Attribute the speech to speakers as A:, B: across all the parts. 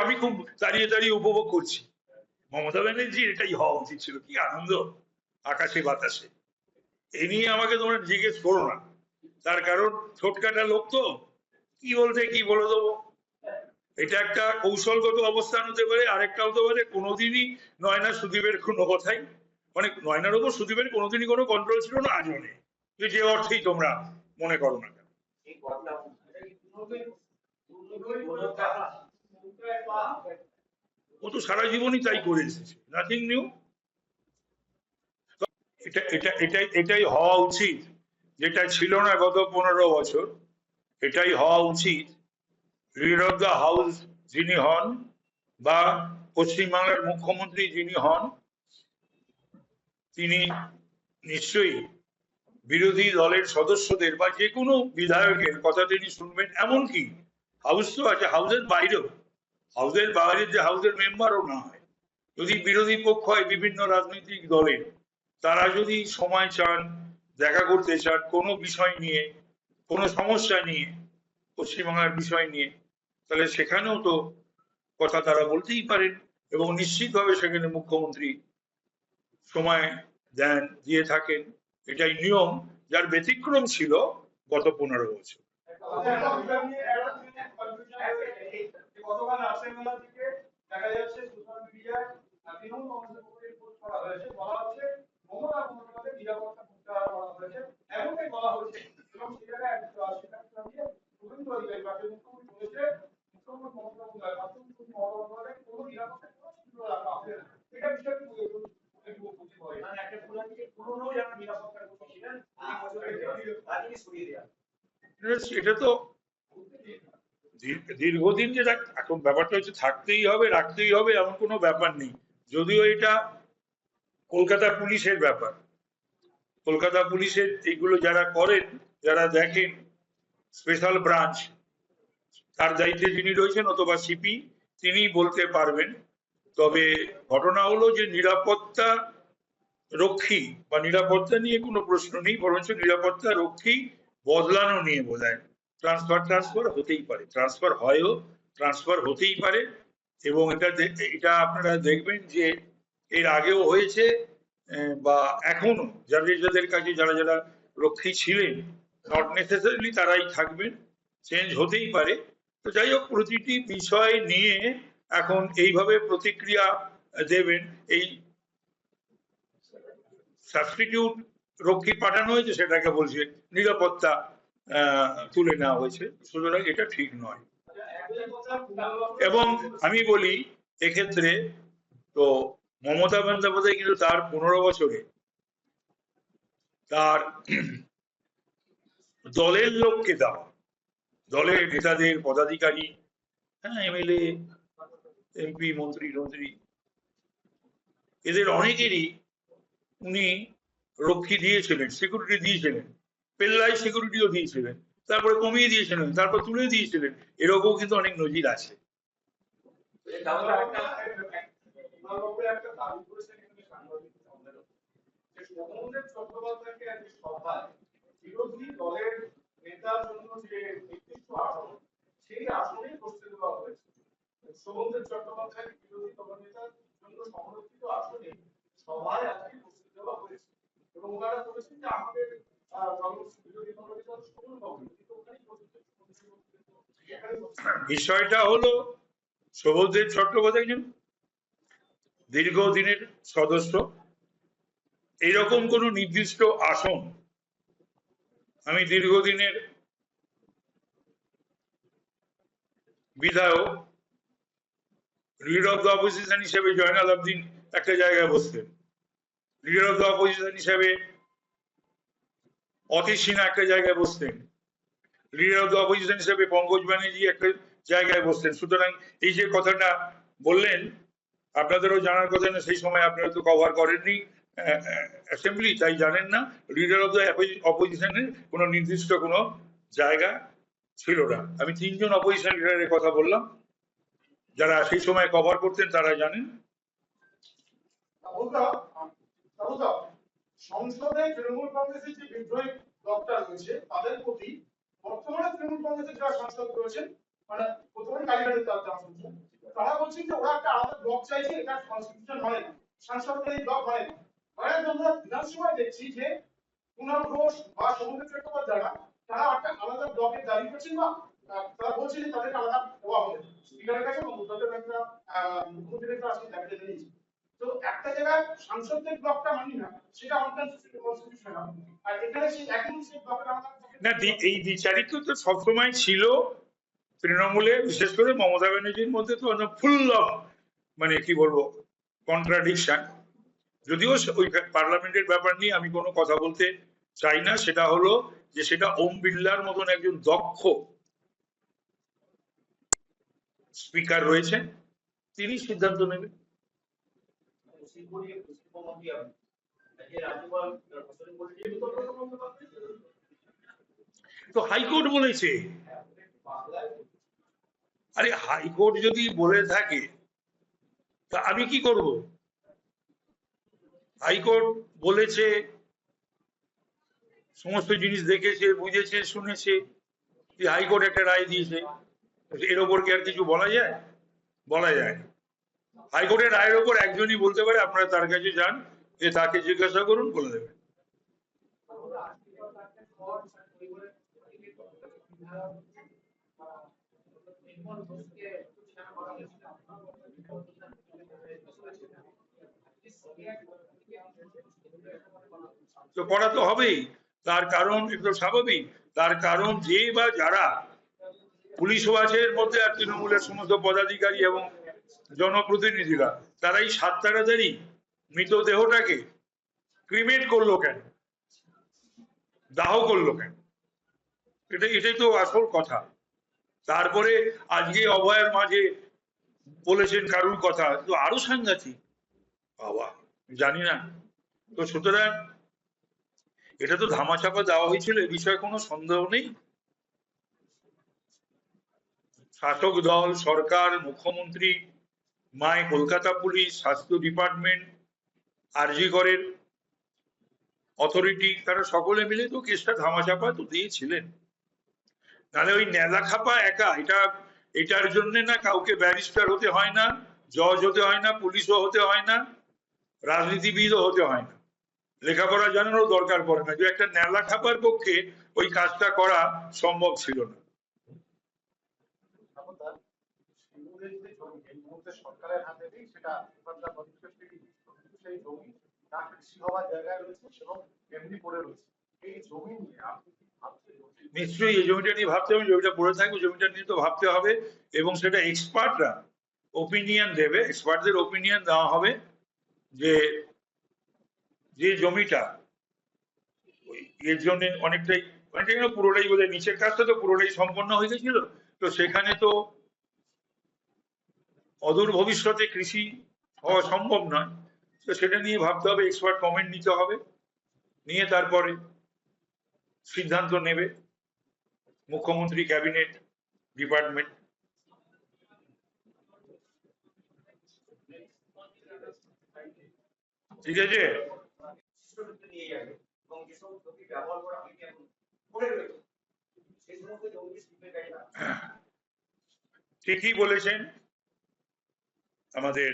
A: আমি খুব দাঁড়িয়ে দাঁড়িয়ে উপভোগ করছি। মমতা ব্যানার্জি এটাই হওয়া উচিত ছিল। কি আনন্দ আকাশে বাতাসে। এ নিয়ে আমাকে তোমরা জিজ্ঞেস করো না, তার কারণ ছোটকাটা লোক তো, কি বলতে কি বলে দেবো। এটা একটা কৌশলগত অবস্থান হতে পারে, আরেকটা হতে পারে কোনোদিনই নয়না সুদীপের কোনো কথাই, মানে নয়নার উপর সুদীপের কোনোদিনই কোনো কন্ট্রোল ছিল না, আজও নেই, যে অর্থেই তোমরা মনে করো না কেন। ও তো সারা জীবনই তাই করে এসেছে, নাথিং নিউ। এটাই হওয়া উচিত, যেটা ছিল না গত 15 বছর। এটাই হওয়া উচিত। লিডার অফ দ্য হাউস যিনি হন বা পশ্চিমবাংলার মুখ্যমন্ত্রী যিনি হন, তিনি নিশ্চয়ই বিরোধী দলের সদস্যদের বা যে কোনো বিধায়কের কথা তিনি শুনবেন। এমনকি হাউস তো আছে, হাউসের বাইরেও, হাউসের বাইরে যে হাউসের মেম্বারও না হয়, যদি বিরোধী পক্ষ হয় বিভিন্ন রাজনৈতিক দলের, তারা যদি সময় চান, দেখা করতে চান কোনো বিষয় নিয়ে, কোনো সমস্যা নিয়ে, পশ্চিমবাংলার বিষয় নিয়ে, তাহলে সেখানেও তো কথা তারা বলতেই পারেন, এবং নিশ্চিতভাবে সেখানে মুখ্যমন্ত্রী সময় দেন, দিয়ে থাকেন। এটাই নিয়ম, যার ব্যতিক্রম ছিল গত 15 বছর। দেখা যাচ্ছে সোশ্যাল মিডিয়ায় তৃণমূল কংগ্রেসের পক্ষে পোস্ট করা হয়েছে, বলা হচ্ছে মমতা বন্দ্যোপাধ্যায়ের নিরাপত্তা প্রত্যাহার করা হয়েছে, এমনটাই বলা হয়েছে। এবং সেখানে শুভেন্দু অধিকারী রাজ্যের মুখ্যমন্ত্রী বলেছে, মুখ্যমন্ত্রী মমতা বন্দ্যোপাধ্যায় কোনো নিরাপত্তা কোনো রাখা হবে না। এটা বিষয়টি মানে একটা পুরনো যারা নিরাপত্তার কর্মী ছিলেন, এটা তো দীর্ঘদিন যে এখন ব্যাপারটা হচ্ছে থাকতেই হবে, রাখতেই হবে, এমন কোনো ব্যাপার নেই। যদিও এটা কলকাতা পুলিশের ব্যাপার, কলকাতা পুলিশের এইগুলো যারা করেন, যারা দেখেন, স্পেশাল ব্রাঞ্চ, তার দায়িত্বে যিনি রয়েছেন অথবা সিপি, তিনি বলতে পারবেন। তবে ঘটনা হলো যে নিরাপত্তা রক্ষী বা নিরাপত্তা নিয়ে কোনো প্রশ্ন নেই, বরঞ্চ নিরাপত্তা রক্ষী বদলানো নিয়ে বোধহয় ট্রান্সফার হতেই পারে, ট্রান্সফার হয়ও, ট্রান্সফার হতেই পারে। এবং এটা আপনারা দেখবেন যে এর আগেও হয়েছে, বা এখনো যাদের কাছে যারা যারা রক্ষী ছিলেন, নট নেসেসারিলি তারাই থাকবেন, চেঞ্জ হতেই পারে। তো যাই হোক, প্রতিটি বিষয় নিয়ে এখন এইভাবে প্রতিক্রিয়া দেবেন। এই সাবস্টিটিউট রক্ষী পাঠানো হয়েছে, সেটাকে বলছে নিরাপত্তা তুলে নেওয়া হয়েছে, সুতরাং এটা ঠিক নয়। এবং আমি বলি এক্ষেত্রে তো মমতা বন্দ্যোপাধ্যায় কিন্তু তার 15 বছরে তার দলের লোককে দেওয়া, দলের নেতাদের, পদাধিকারী, হ্যাঁ, এমএলএ, এমপি, মন্ত্রী, এদের অনেকেরই উনি রক্ষী দিয়েছিলেন, সিকিউরিটি দিয়েছিলেন, পেল্লাই সিকিউরিটিও দিয়েছিলেন, তারপরে কমিয়ে দিয়েছিলেন, তারপর তুলে দিয়েছিলেন। এরকম কিন্তু অনেক নজির আছে।
B: বিরোধী দলের নেতার জন্য যে নির্দিষ্ট আসন, সেই আসনে বসতে দেওয়া হয়েছে। সৌমেন্দ্র চট্টোপাধ্যায় বিরোধী দলনেতার জন্য সংরক্ষিত আসনে সভায় আজকে বসতে দেওয়া হয়েছে, এবং ওনারা বলেছেন যে আমাদের বিরোধী দলনেতার
A: বিষয়টা হলো সৌমেন্দ্র চট্টোপাধ্যায় দীর্ঘদিনের সদস্য, এইরকম কোন নির্দিষ্ট আসন আমি দীর্ঘদিনের বিধায়ক, লিডার অফ দ্য অপোজিশন হিসেবে জয়নাল আবদিন একটা জায়গায় বসতেন, লিডার অফ দ্য অপোজিশন হিসেবে অতীশ সিনহা একটা জায়গায় বসতেন, লিডার অফ দ্য অপোজিশন হিসেবে পঙ্কজ ব্যানার্জি একটা জায়গায় বসতেন। সুতরাং এই যে কথাটা বললেন, আপনাদেরও জানার কথা না, সেই সময় আপনারা তো কভার করেননি অ্যাসেম্বলি, তাই জানেন না। লিডার অফ দ্য অপোজিশনের কোনো নির্দিষ্ট কোনো জায়গা ছিল না। আমি 3 জন অপোজিশন লিডারের কথা বললাম, যারা সেই সময় কভার করতেন তারা জানেন।
B: সংসদে তৃণমূল কংগ্রেসের যে বিদ্রোহী দলটা রয়েছে, তাদের প্রতি বর্তমানে তৃণমূল কংগ্রেসের যারা সাংসদ রয়েছেন, মানে প্রথমে কালীঘাটের তারা বলছেন, তারা বলছি যে ওরা একটা আলাদা ব্লক চাইছে, এটা কনস্টিটিউশন মানে না, সাংসদদের ব্লক মানে না। আমরা বিধানসভায় দেখছি যে কুণাল ঘোষ বা সৌমেন্দ্র চট্টোপাধ্যায় তারা একটা আলাদা ব্লকের দাবি করছেন, বা তারা বলছে যে তাদেরকে আলাদা দেওয়া হবে স্পিকারের কাছে, এবং তাদের একটা মুখ্যমন্ত্রীর কাছে আসলে দাবিটা জানিয়েছে। তো একটা জায়গায় সাংসদদের ব্লকটা মানি না, সেটা কনস্টিটিউশনাল, আর এখানে সেই একই সেই ব্লকের আলাদা
A: না, এই বিচারিত তো সবসময় ছিল তৃণমূলে, বিশেষ করে মমতা ব্যানার্জির মধ্যে তো ফুল অফ, মানে কি বলবো, কন্ট্রাডিকশন। যদিও ওই পার্লামেন্টের ব্যাপার নিয়ে আমি কোনো কথা বলতে চাই না, সেটা হলো যে সেটা ওম বিড়লার মতন একজন দক্ষ স্পিকার রয়েছেন, তিনি সিদ্ধান্ত নেবেন। তো হাইকোর্ট বলেছে, আরে হাইকোর্ট যদি বলে থাকে তা আমি কি করব? হাইকোর্ট বলেছে, সমস্ত জিনিস দেখেছে, বুঝেছে, শুনেছে, হাইকোর্ট একটা রায় দিয়েছে, এর ওপর কি আর কিছু বলা যায়? বলা যায় না। হাইকোর্টের রায়ের ওপর একজনই বলতে পারে, আপনারা তার কাছে যান, যে তাকে জিজ্ঞাসা করুন, বলে দেবে। তো করা তো হবেই, তার কারণ একটু স্বাভাবিক, তার কারণ যে বা যারা পুলিশ ওয়াচের মধ্যে আর তৃণমূলের সমস্ত পদাধিকারী এবং জনপ্রতিনিধিরা, তারাই 7 তাড়াতাড়ি মৃতদেহটাকে ক্রিমেট করলো কেন, দাহ করলো কেন? এটাই তো আসল কথা। তারপরে আজকে অভয়ের মাঝে বলেছেন কারুর কথা, তো আরো সাংঘাতিক, বাবা জানি না। তো সুতরাং এটা তো ধামাচাপা দেওয়া হয়েছিল, এ বিষয়ে কোনো সন্দেহ নেই। শাসক দল, সরকার, মুখ্যমন্ত্রী, মায় কলকাতা পুলিশ, স্বাস্থ্য ডিপার্টমেন্ট, আরজি করের অথরিটি, তারা সকলে মিলে তো কেসটা ধামাচাপা তো দিয়েছিলেন। নাহলে ওই নেলা খাপা একা, এটার জন্য না কাউকে ব্যারিস্টার হতে হয় না, জজ হতে হয় না, পুলিশও হতে হয় না, রাজনীতিবিদও হতে হয় না, লেখাপড়া জানারও দরকার পড়ে না, যে একটা নেলা খাপার পক্ষে ওই কাজটা করা সম্ভব ছিল না।
B: সরকারের হাতে নেই, সেটা সেই জমি তার কৃষি হওয়ার জায়গায় রয়েছে এবং এমনি পড়ে রয়েছে। এই জমি নিয়ে আপনি কি ভাবছেন?
A: নিশ্চয়ই এই জমিটা নিয়ে ভাবতে হবে, জমিটা পড়ে থাকবে, জমিটা নিয়ে তো ভাবতে হবে, এবং সেটা এক্সপার্টরা ওপিনিয়ন দেবে, এক্সপার্টদের ওপিনিয়ন দেওয়া হবে যে যে জমিটা এর জন্য অনেকটাই পুরোটাই বোধহয় নিচের কাজটা তো পুরোটাই সম্পন্ন হয়ে গেছিল, তো সেখানে তো অদূর ভবিষ্যতে কৃষি হওয়া সম্ভব নয়, তো সেটা নিয়ে ভাবতে হবে, এক্সপার্ট কমেন্ট নিতে হবে, নিয়ে তারপরে সিদ্ধান্ত নেবে মুখ্যমন্ত্রী, ক্যাবিনেট, ডিপার্টমেন্ট। ঠিক আছে, ঠিকই বলেছেন আমাদের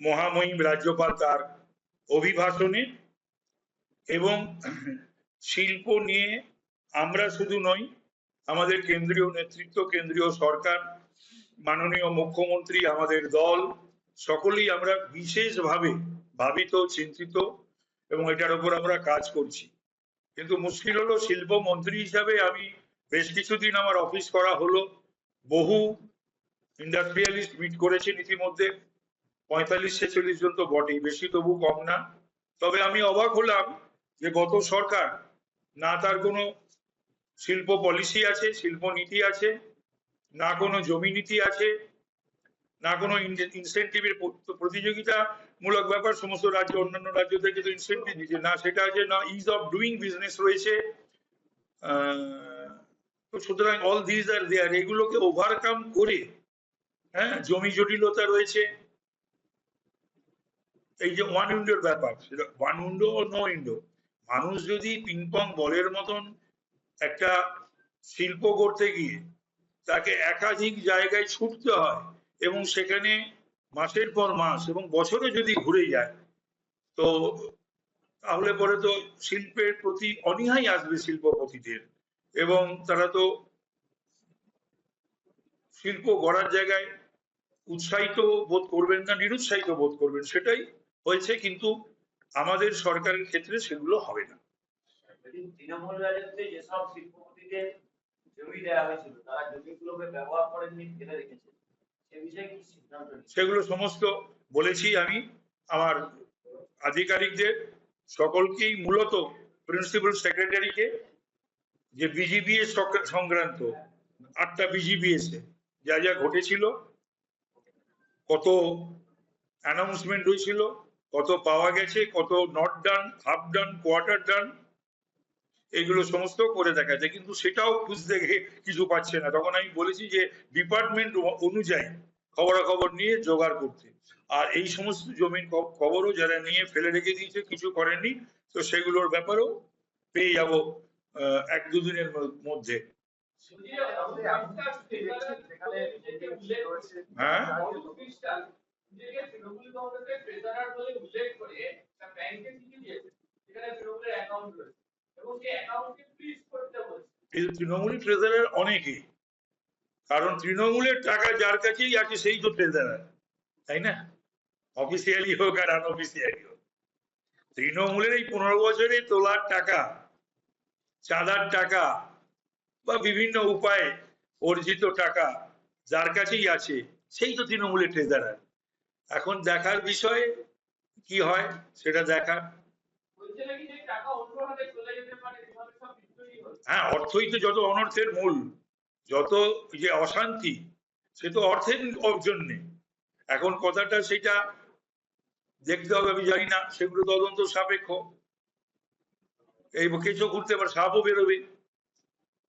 A: মহামহিম রাজ্যপাল তার অভিভাষণে। এবং শিল্প নিয়ে আমরা শুধু নই, আমাদের কেন্দ্রীয় নেতৃত্ব, কেন্দ্রীয় সরকার, মাননীয় মুখ্যমন্ত্রী, আমাদের দল, সকলেই আমরা বিশেষভাবে ভাবিত, চিন্তিত, এবং এটার উপর আমরা কাজ করছি। কিন্তু মুশকিল হলো, শিল্প মন্ত্রী হিসাবে আমি বেশ কিছুদিন আমার অফিস করা হলো, বহু ইন্ডাস্ট্রিয়ালিস্ট মিট করেছেন ইতিমধ্যে, 45-46 জন তো বটেই, বেশি তবু কম না। তবে আমি অবাক হলাম যে গত সরকার না তার কোনো শিল্প পলিসি আছে, শিল্প নীতি আছে, না কোনো জমি নীতি আছে, না কোনো ইনসেন্টিভের প্রতিযোগিতামূলক ব্যাপার, সমস্ত রাজ্য, অন্যান্য রাজ্য থেকে তো ইনসেন্টিভ দিচ্ছে না, সেটা আছে না, ইজ অফ ডুইং বিজনেস রয়েছে। তো সুতরাং অল দিস আর দেয়ার, এগুলোকে ওভারকাম করে, হ্যাঁ, জমি জটিলতা রয়েছে, এই যে ওয়ান উইন্ডোর ব্যাপার, সেটা ওয়ান উইন্ডো ও নো উইন্ডো, মানুষ যদি পিংপং বলের মতন একটা শিল্প করতে গিয়ে তাকে একাধিক জায়গায় ছুটতে হয়, এবং সেখানে মাসের পর মাস এবং বছরও যদি ঘুরে যায়, তো তাহলে পরে তো শিল্পের প্রতি অনীহাই আসবে শিল্পপতিদের, এবং তারা তো শিল্প গড়ার জায়গায় উৎসাহিত বোধ করবেন না, নিরুৎসাহিত বোধ করবেন। সেটাই হয়েছে, কিন্তু আমাদের সরকারের ক্ষেত্রে সেগুলো হবে না।
C: তৃণমূল রাজত্বে যেসব শিল্পপতিদের জমি দেওয়া হয়েছিল তারা জমিগুলোকে ব্যবহার করেননি, ফেলে রেখেছে, সে বিষয়ে কি সিদ্ধান্ত নিয়েছে?
A: সেগুলো সমস্ত বলেছি আমি আমার আধিকারিকদের সকলকেই, মূলত প্রিন্সিপাল সেক্রেটারিকে, যে বিজিবিএস সংক্রান্ত 8টা বিজিবিএস যা যা ঘটেছিল, কত অ্যানাউন্সমেন্ট হয়েছিল, কত পাওয়া গেছে, কত not done, half done, quarter done, এগুলো সমস্ত করে দেখাচ্ছে, কিন্তু সেটাও খুঁজতে গিয়ে কিছু পাচ্ছে না। তখন আমি বলেছি যে ডিপার্টমেন্ট অনুযায়ী খবরাখবর নিয়ে জোগাড় করতে, আর এই সমস্ত জমির খবরও যারা নিয়ে ফেলে রেখে দিয়েছে, কিছু করেনি, তো সেগুলোর ব্যাপারেও পেয়ে যাব 1-2 দিনের মধ্যে। হ্যাঁ, তৃণমূলী ট্রেজারার অনেকেই, কারণ তৃণমূলের টাকা যার কাছেই আছে সেই তো ট্রেজারার, তাই না? অফিসিয়ালি হোক আর আনঅফিসিয়ালি হোক, তৃণমূলের এই 15 বছরে তোলার টাকা, চাঁদার টাকা বা বিভিন্ন উপায়ে অর্জিত টাকা যার কাছেই আছে সেই তো তৃণমূলের ট্রেজারার। এখন দেখার বিষয় কি হয়, সেটা দেখার। হ্যাঁ, অর্থই তো যত অনর্থের মূল, যত যে অশান্তি, সে তো অর্থের জন্যে। এখন কথাটা সেটা দেখতে হবে, আমি জানি না, সেগুলো তদন্ত সাপেক্ষ। এই কেঁচো ঘুরতে পারে, সাপও বেরোবে।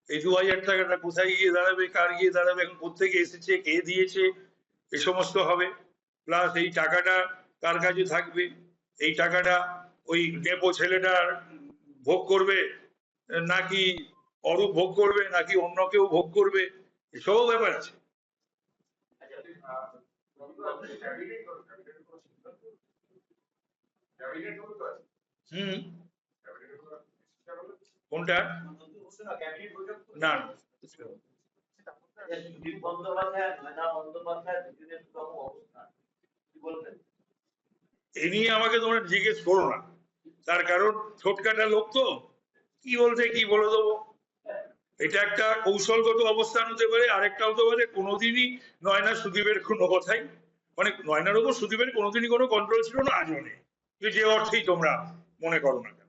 A: এই 2000 টাকাটা কোথায় গিয়ে দাঁড়াবে, কার গিয়ে দাঁড়াবে, এখন কোথেকে এসেছে, কে দিয়েছে, এ সমস্ত হবে। প্লাস এই টাকাটা কার কাছে থাকবে, এই টাকাটা ওই নেপো ছেলেটা ভোগ করবে, নাকি অরূপ ভোগ করবে, নাকি অন্য কেউ ভোগ করবে, এসবও ব্যাপার আছে। হুম, কোনটা? না, এ নিয়ে আমাকে তোমরা জিজ্ঞেস করো না, তার কারণ ছোটকাটা লোক তো, কি বলতে কি বলে দেবো। এটা একটা কৌশলগত অবস্থান হতে পারে, আরেকটা হতে পারে কোনোদিনই নয়না সুদীপের কোনো কথাই, মানে নয়নার উপর সুদীপের কোনোদিনই কোনো কন্ট্রোল ছিল না, আজও নেই, যে অর্থেই তোমরা মনে করো না কেন।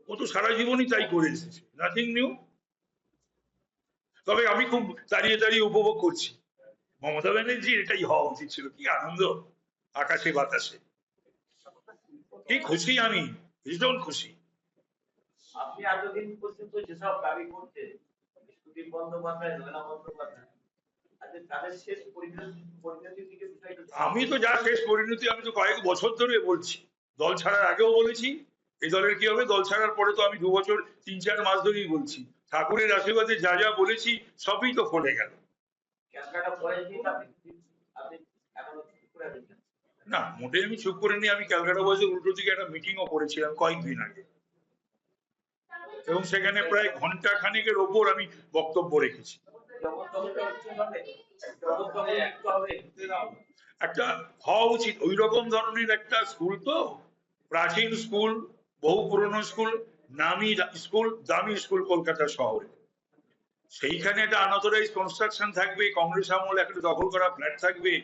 A: ও তো সারা জীবনই তাই করে এসেছে, নাথিং নিউ। তবে আমি খুব দাঁড়িয়ে দাঁড়িয়ে উপভোগ করছি, মমতা ব্যানার্জির এটাই হওয়া উচিত ছিল। কি আনন্দ আকাশে বাতাসে, কি খুশি, আমি ভীষণ খুশি।
C: আপনি এতদিন পর্যন্ত যেসব দাবি করতেন, সুদীপ বন্দ্যোপাধ্যায়, নয়না বন্দ্যোপাধ্যায়, তাদের শেষ পরিণতি থেকে বিষয়টা,
A: আমি তো যা শেষ পরিণতি, আমি তো কয়েক বছর ধরে বলছি, দল ছাড়ার আগেও বলেছি এই দলের কি হবে, দল ছাড়ার পরে তো আমি 2 বছর 3-4 মাস ধরেই বলছি, ঠাকুরের আশীর্বাদে যা যা বলেছি সবই তো ফলে গেল। না, মোটেই আমি চুপ করে নি। আমি ক্যালকাটা বয়সে উল্টো দিকে একটা মিটিংও করেছিলাম কয়েকদিন আগে, এবং সেখানে প্রায় ঘন্টা খানেকের ওপর আমি বক্তব্য রেখেছি। একটা হওয়া উচিত ওই রকম ধরনের একটা স্কুল, তো প্রাচীন স্কুল, বহু পুরনো স্কুল, নামি স্কুল, দামি স্কুল কলকাতা শহরে, সেইখানে একটা আনঅথরাইজ কনস্ট্রাকশন থাকবে, কংগ্রেস আমলে একটা দখল করা ফ্ল্যাট থাকবে,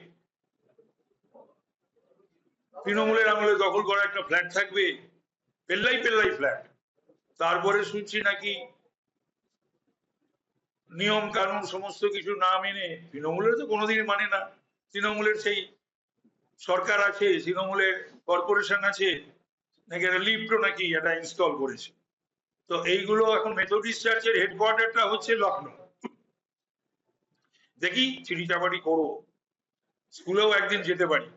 A: তৃণমূলের আমলে দখল করা একটা ফ্ল্যাট থাকবে, পেল্লাই পেল্লাই ফ্ল্যাট। তারপরে শুনছি নাকি নিয়ম কানুন সমস্ত কিছু না মেনে, তৃণমূলের তো কোনোদিন মানে না, তৃণমূলের সেই সরকার আছে, তৃণমূলের কর্পোরেশন আছে, নাকি একটা লিফটও নাকি এটা ইনস্টল করেছে। তো এইগুলো এখন মেথডিস্ট চার্চের হেডকোয়ার্টারটা হচ্ছে লখনৌ। দেখি চিড়িচাপাটি করো, স্কুলেও একদিন যেতে পারি।